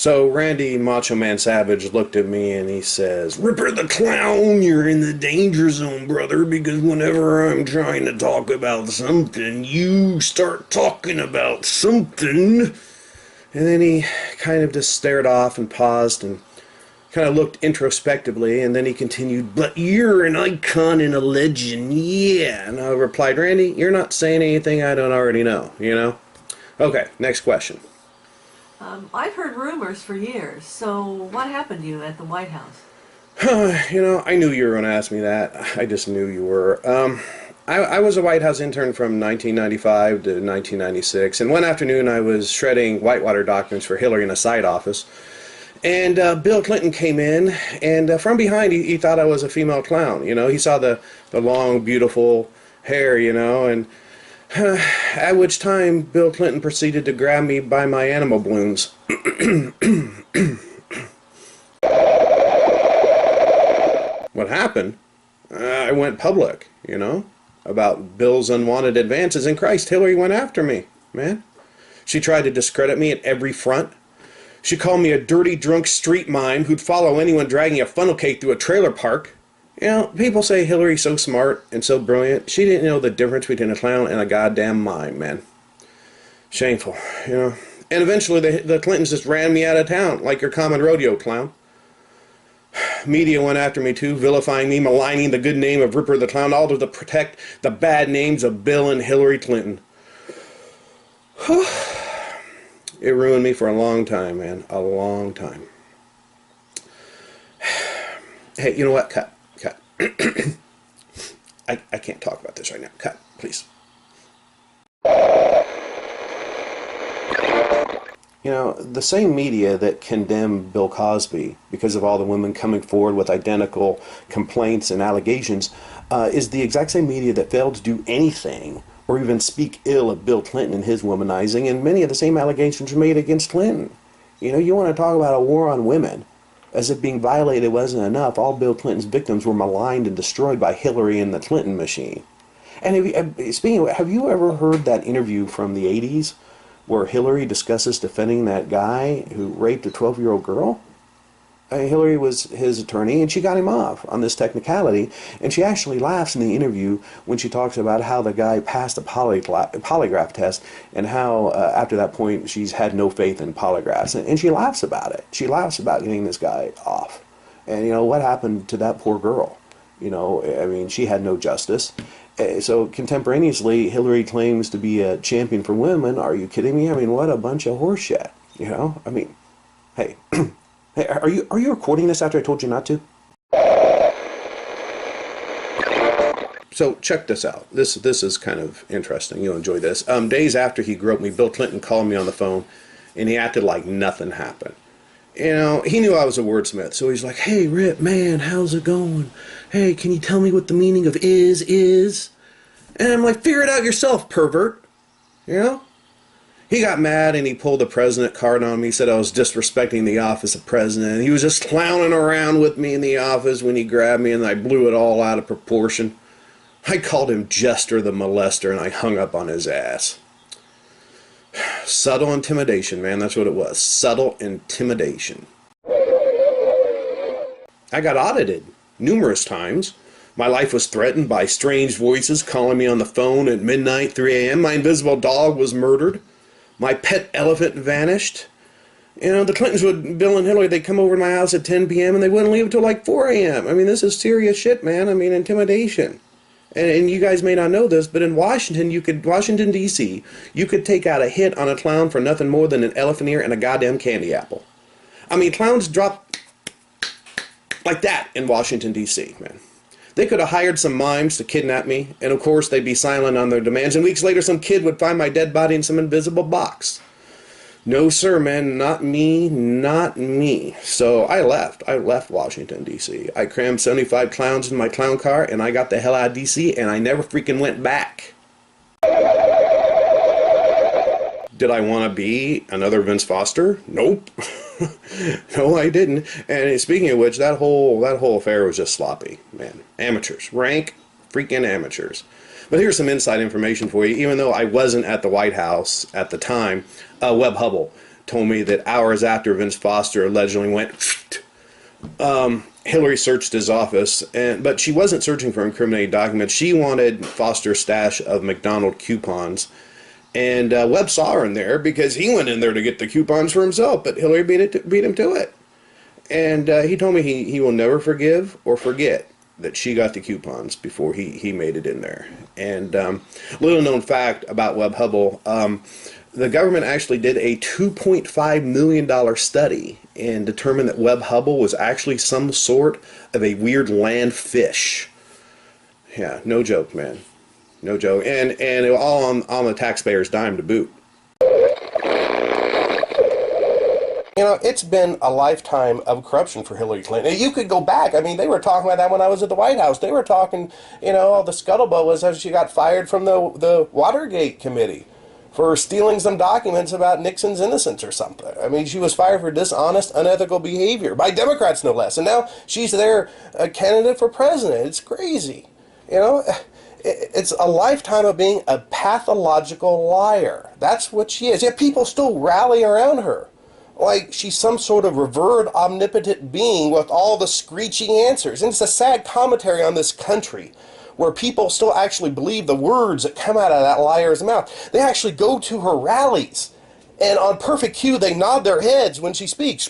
So Randy Macho Man Savage looked at me and he says, "Ripper the Clown, you're in the danger zone, brother, because whenever I'm trying to talk about something, you start talking about something." And then he kind of just stared off and paused and kind of looked introspectively, and then he continued, "But you're an icon and a legend, yeah." And I replied, "Randy, you're not saying anything I don't already know, you know?" Okay, next question. I've heard rumors for years, so what happened to you at the White House? You know, I knew you were going to ask me that. I just knew you were. I was a White House intern from 1995 to 1996, and one afternoon I was shredding Whitewater documents for Hillary in a side office, and Bill Clinton came in, and from behind he thought I was a female clown. You know, he saw the long, beautiful hair, you know, and at which time Bill Clinton proceeded to grab me by my animal balloons. What happened? I went public, you know, about Bill's unwanted advances, and Christ, Hillary went after me, man. She tried to discredit me at every front. She called me a dirty, drunk street mime who'd follow anyone dragging a funnel cake through a trailer park. You know, people say Hillary's so smart and so brilliant. She didn't know the difference between a clown and a goddamn mime, man. Shameful, you know. And eventually the Clintons just ran me out of town, like your common rodeo clown. Media went after me too, vilifying me, maligning the good name of Ripper the Clown, all to protect the bad names of Bill and Hillary Clinton. It ruined me for a long time, man. A long time. Hey, you know what? Cut. I can't talk about this right now. Cut, please. You know, the same media that condemned Bill Cosby because of all the women coming forward with identical complaints and allegations is the exact same media that failed to do anything or even speak ill of Bill Clinton and his womanizing, and many of the same allegations were made against Clinton. You know, you want to talk about a war on women. As if being violated wasn't enough, all Bill Clinton's victims were maligned and destroyed by Hillary and the Clinton machine. And speaking of, have you ever heard that interview from the 80s where Hillary discusses defending that guy who raped a 12-year-old girl? Hillary was his attorney, and she got him off on this technicality, and she actually laughs in the interview when she talks about how the guy passed a polygraph test, and how after that point she's had no faith in polygraphs, and she laughs about it. She laughs about getting this guy off. And you know what happened to that poor girl? You know, I mean, she had no justice. So contemporaneously, Hillary claims to be a champion for women. Are you kidding me? I mean, what a bunch of horseshit. You know, I mean, hey. Hey, are you recording this after I told you not to? So check this out. This is kind of interesting. You'll enjoy this. Days after he groped me, Bill Clinton called me on the phone, and he acted like nothing happened. You know, he knew I was a wordsmith, so he's like, "Hey, Rip, man, how's it going? Hey, can you tell me what the meaning of is?" And I'm like, "Figure it out yourself, pervert." You know? He got mad and he pulled the president card on me. He said I was disrespecting the office of president. He was just clowning around with me in the office when he grabbed me, and I blew it all out of proportion. I called him Jester the Molester, and I hung up on his ass. Subtle intimidation, man. That's what it was. Subtle intimidation. I got audited numerous times. My life was threatened by strange voices calling me on the phone at midnight, 3 a.m. My invisible dog was murdered. My pet elephant vanished. You know, the Clintons would, Bill and Hillary, they'd come over to my house at 10 p.m. and they wouldn't leave until like 4 a.m. I mean, this is serious shit, man. I mean, intimidation. And you guys may not know this, but in Washington, Washington, D.C., you could take out a hit on a clown for nothing more than an elephant ear and a goddamn candy apple. I mean, clowns drop like that in Washington, D.C., man. They could have hired some mimes to kidnap me, and of course they'd be silent on their demands, and weeks later some kid would find my dead body in some invisible box. No sir, man, not me, not me. So I left Washington, D.C. I crammed 75 clowns in my clown car, and I got the hell out of D.C., and I never freaking went back. Did I want to be another Vince Foster? Nope. No, I didn't. And speaking of which, that whole affair was just sloppy, man. Amateurs, rank freaking amateurs. But here's some inside information for you. Even though I wasn't at the White House at the time, Web Hubbell told me that hours after Vince Foster allegedly went, Hillary searched his office, but she wasn't searching for incriminating documents. She wanted Foster's stash of McDonald's coupons. And Webb saw her in there because he went in there to get the coupons for himself, but Hillary beat him to it. And he told me he will never forgive or forget that she got the coupons before he made it in there. And little known fact about Web Hubbell, the government actually did a $2.5 million study and determined that Web Hubbell was actually some sort of a weird land fish. Yeah, no joke, man. No joke. And it was all on the taxpayer's dime to boot. You know, it's been a lifetime of corruption for Hillary Clinton. You could go back. I mean, they were talking about that when I was at the White House. They were talking, you know, the scuttlebutt was how she got fired from the Watergate committee for stealing some documents about Nixon's innocence or something. I mean, she was fired for dishonest, unethical behavior by Democrats, no less. And now she's their candidate for president. It's crazy. You know, it's a lifetime of being a pathological liar. That's what she is. Yet people still rally around her like she's some sort of revered omnipotent being with all the screeching answers. And it's a sad commentary on this country where people still actually believe the words that come out of that liar's mouth. They actually go to her rallies, and on perfect cue they nod their heads when she speaks.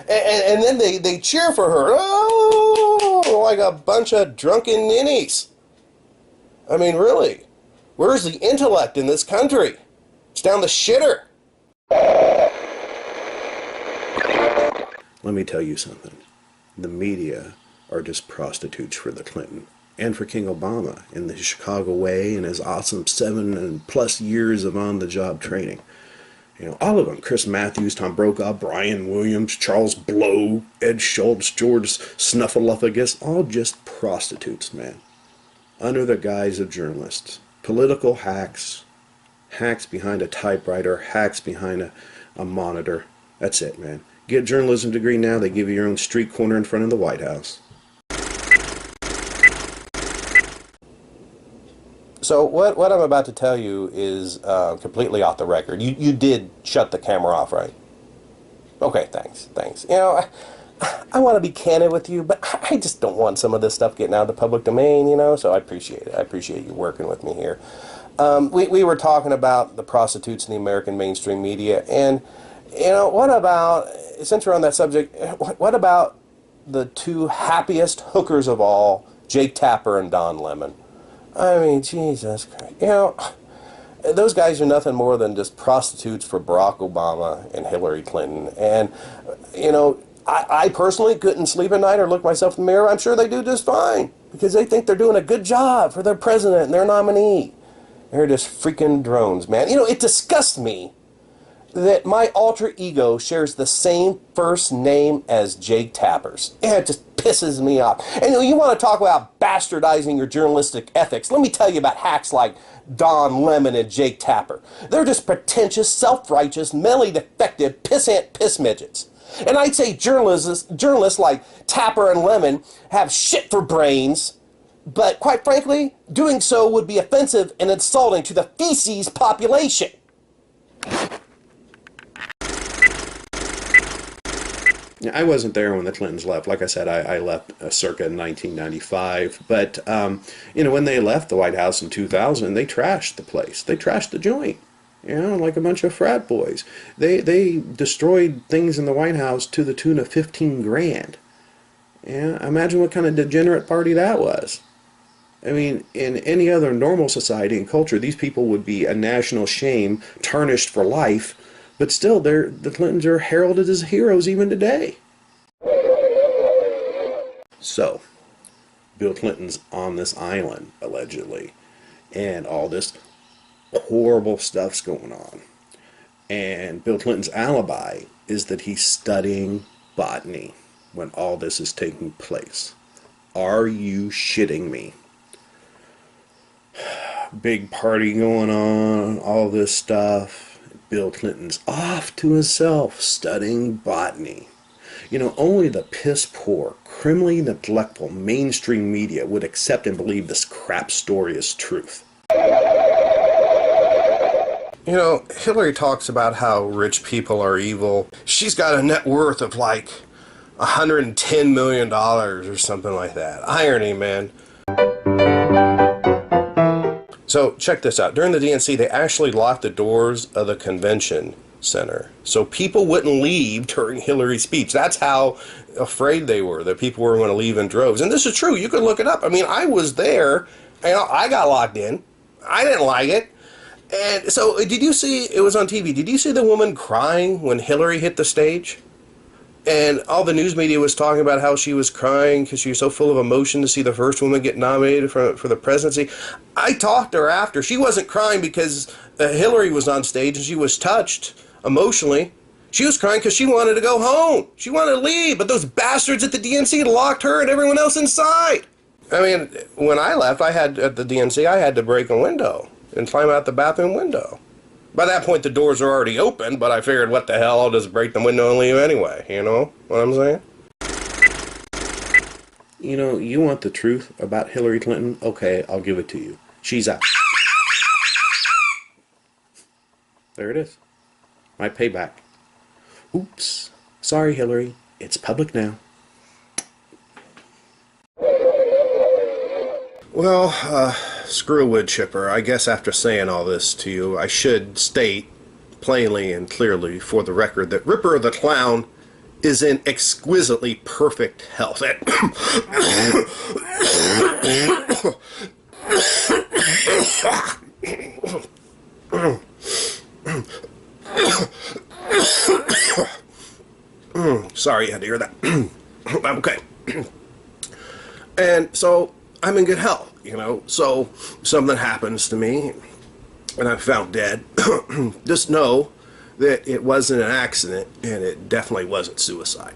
And then they cheer for her, oh, like a bunch of drunken ninnies. I mean, really, where's the intellect in this country? It's down the shitter. Let me tell you something. The media are just prostitutes for the Clinton and for King Obama in the Chicago way and his awesome 7+ years of on-the-job training. You know, all of them, Chris Matthews, Tom Brokaw, Brian Williams, Charles Blow, Ed Schultz, George Snuffleupagus, all just prostitutes, man. Under the guise of journalists. Political hacks, hacks behind a typewriter, hacks behind a monitor. That's it, man. Get a journalism degree now, they give you your own street corner in front of the White House. So what I'm about to tell you is completely off the record. You did shut the camera off, right? Okay, thanks. You know, I want to be candid with you, but I just don't want some of this stuff getting out of the public domain, you know, so I appreciate it. I appreciate you working with me here. We were talking about the prostitutes in the American mainstream media, and, you know, what about, since we're on that subject, what about the two happiest hookers of all, Jake Tapper and Don Lemon? I mean, Jesus Christ. You know, those guys are nothing more than just prostitutes for Barack Obama and Hillary Clinton. And, you know, I personally couldn't sleep at night or look myself in the mirror. I'm sure they do just fine because they think they're doing a good job for their president and their nominee. They're just freaking drones, man. You know, it disgusts me that my alter ego shares the same first name as Jake Tapper's. Yeah, it just pisses me off. And you want to talk about bastardizing your journalistic ethics? Let me tell you about hacks like Don Lemon and Jake Tapper. They're just pretentious, self-righteous, mentally defective, pissant piss midgets. And I'd say journalists like Tapper and Lemon have shit for brains, but quite frankly, doing so would be offensive and insulting to the feces population. I wasn't there when the Clintons left. Like I said, I left circa 1995. But, you know, when they left the White House in 2000, they trashed the place. They trashed the joint, you know, like a bunch of frat boys. They destroyed things in the White House to the tune of 15 grand. Yeah, imagine what kind of degenerate party that was. I mean, in any other normal society and culture, these people would be a national shame, tarnished for life. But still, the Clintons are heralded as heroes even today. So, Bill Clinton's on this island, allegedly, and all this horrible stuff's going on. And Bill Clinton's alibi is that he's studying botany when all this is taking place. Are you shitting me? Big party going on, all this stuff. Bill Clinton's off to himself studying botany. You know, only the piss-poor, criminally neglectful mainstream media would accept and believe this crap story is truth. You You know, Hillary talks about how rich people are evil. She's got a net worth of like $110 million or something like that. Irony, man. So check this out. During the DNC, they actually locked the doors of the convention center so people wouldn't leave during Hillary's speech. That's how afraid they were that people were going to leave in droves. And this is true. You can look it up. I mean, I was there, and I got locked in. I didn't like it. And so, did you see, it was on TV, did you see the woman crying when Hillary hit the stage? And all the news media was talking about how she was crying because she was so full of emotion to see the first woman get nominated for the presidency. I talked to her after. She wasn't crying because Hillary was on stage and she was touched emotionally. She was crying because she wanted to go home. She wanted to leave, but those bastards at the DNC locked her and everyone else inside. I mean, when I left, at the DNC, I had to break a window and climb out the bathroom window. By that point, the doors were already open, but I figured, what the hell, I'll just break the window and leave anyway. You know what I'm saying? You know, you want the truth about Hillary Clinton? Okay, I'll give it to you. She's out. There it is. My payback. Oops. Sorry, Hillary. It's public now. Well, screw a wood chipper. I guess after saying all this to you, I should state plainly and clearly for the record that Ripper the Clown is in exquisitely perfect health. Sorry you had to hear that. Okay. And so I'm in good health, you know. So something happens to me and I'm found dead. Just know that it wasn't an accident and it definitely wasn't suicide.